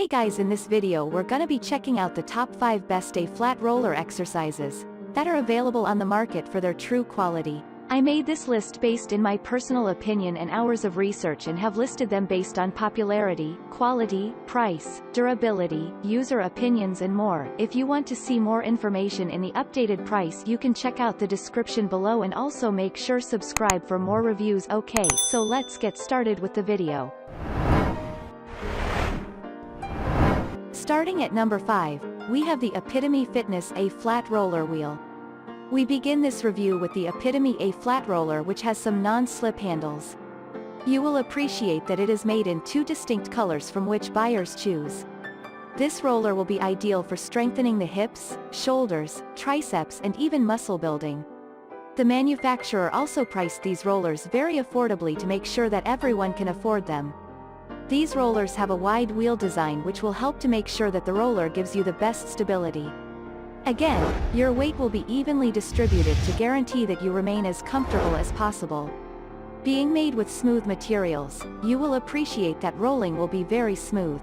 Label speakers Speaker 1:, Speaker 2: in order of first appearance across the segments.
Speaker 1: Hey guys, in this video we're gonna be checking out the top 5 best A-flat roller exercises that are available on the market for their true quality. I made this list based in my personal opinion and hours of research and have listed them based on popularity, quality, price, durability, user opinions and more. If you want to see more information in the updated price, you can check out the description below and also make sure subscribe for more reviews. Okay, so let's get started with the video. Starting at number 5, we have the Epitomie Fitness A-flat roller wheel. We begin this review with the Epitomie A-flat roller, which has some non-slip handles. You will appreciate that it is made in 2 distinct colors from which buyers choose. This roller will be ideal for strengthening the hips, shoulders, triceps and even muscle building. The manufacturer also priced these rollers very affordably to make sure that everyone can afford them. These rollers have a wide wheel design which will help to make sure that the roller gives you the best stability. Again, your weight will be evenly distributed to guarantee that you remain as comfortable as possible. Being made with smooth materials, you will appreciate that rolling will be very smooth.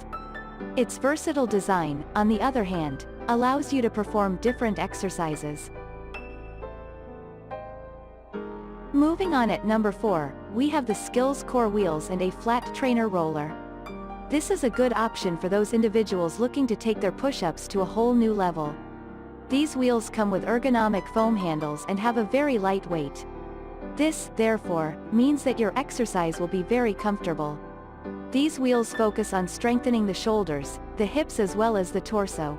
Speaker 1: Its versatile design, on the other hand, allows you to perform different exercises. Moving on at number 4, we have the Skills Core wheels and a flat trainer roller. This is a good option for those individuals looking to take their push-ups to a whole new level. These wheels come with ergonomic foam handles and have a very light weight. This, therefore, means that your exercise will be very comfortable. These wheels focus on strengthening the shoulders, the hips as well as the torso.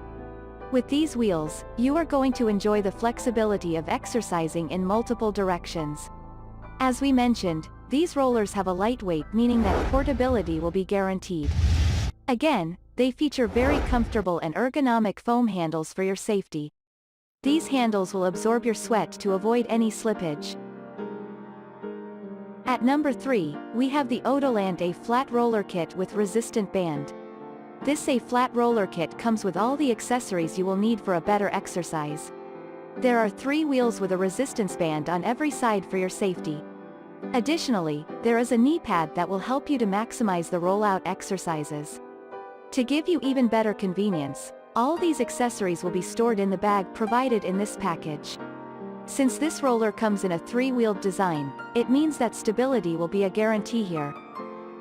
Speaker 1: With these wheels, you are going to enjoy the flexibility of exercising in multiple directions. As we mentioned, these rollers have a light weight, meaning that portability will be guaranteed. Again, they feature very comfortable and ergonomic foam handles for your safety. These handles will absorb your sweat to avoid any slippage. At number 3, we have the OTOLAND A-flat roller kit with resistant band. This A-flat roller kit comes with all the accessories you will need for a better exercise. There are 3 wheels with a resistance band on every side for your safety. Additionally, there is a knee pad that will help you to maximize the rollout exercises. To give you even better convenience, all these accessories will be stored in the bag provided in this package. Since this roller comes in a 3-wheeled design, it means that stability will be a guarantee here.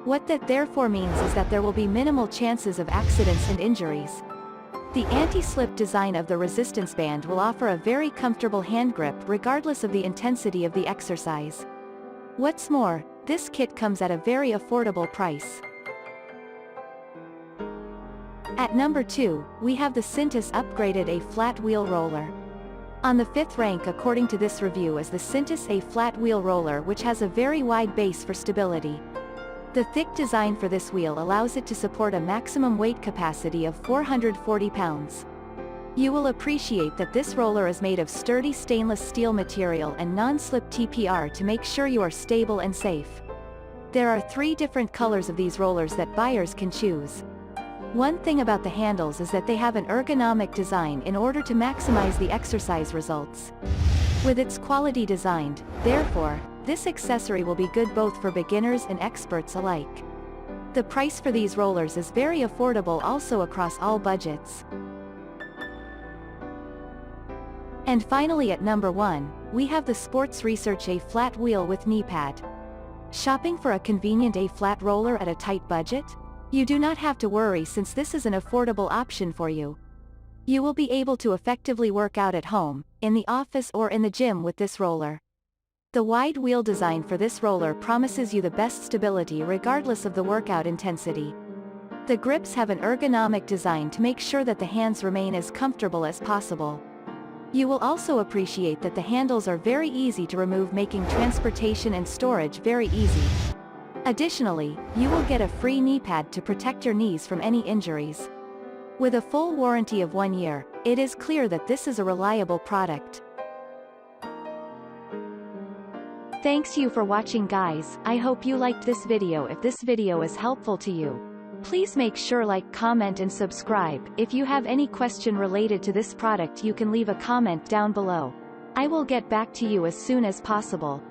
Speaker 1: What that therefore means is that there will be minimal chances of accidents and injuries. The anti-slip design of the resistance band will offer a very comfortable hand grip regardless of the intensity of the exercise. What's more, this kit comes at a very affordable price. At number 2, we have the Cintus upgraded A-flat wheel roller. On the 5th rank according to this review is the Syntus A-flat wheel roller, which has a very wide base for stability. The thick design for this wheel allows it to support a maximum weight capacity of 440 pounds. You will appreciate that this roller is made of sturdy stainless steel material and non-slip TPR to make sure you are stable and safe. There are 3 different colors of these rollers that buyers can choose. One thing about the handles is that they have an ergonomic design in order to maximize the exercise results. With its quality designed, therefore, this accessory will be good both for beginners and experts alike. The price for these rollers is very affordable also across all budgets. And finally at number 1, we have the Sports Research A-flat wheel with knee pad. Shopping for a convenient A-flat roller at a tight budget? You do not have to worry since this is an affordable option for you. You will be able to effectively work out at home, in the office or in the gym with this roller. The wide wheel design for this roller promises you the best stability regardless of the workout intensity. The grips have an ergonomic design to make sure that the hands remain as comfortable as possible. You will also appreciate that the handles are very easy to remove, making transportation and storage very easy. Additionally, you will get a free knee pad to protect your knees from any injuries. With a full warranty of 1 year, it is clear that this is a reliable product. Thanks you for watching guys. I hope you liked this video. If this video is helpful to you, please make sure like, comment and subscribe. If you have any question related to this product you can leave a comment down below. I will get back to you as soon as possible.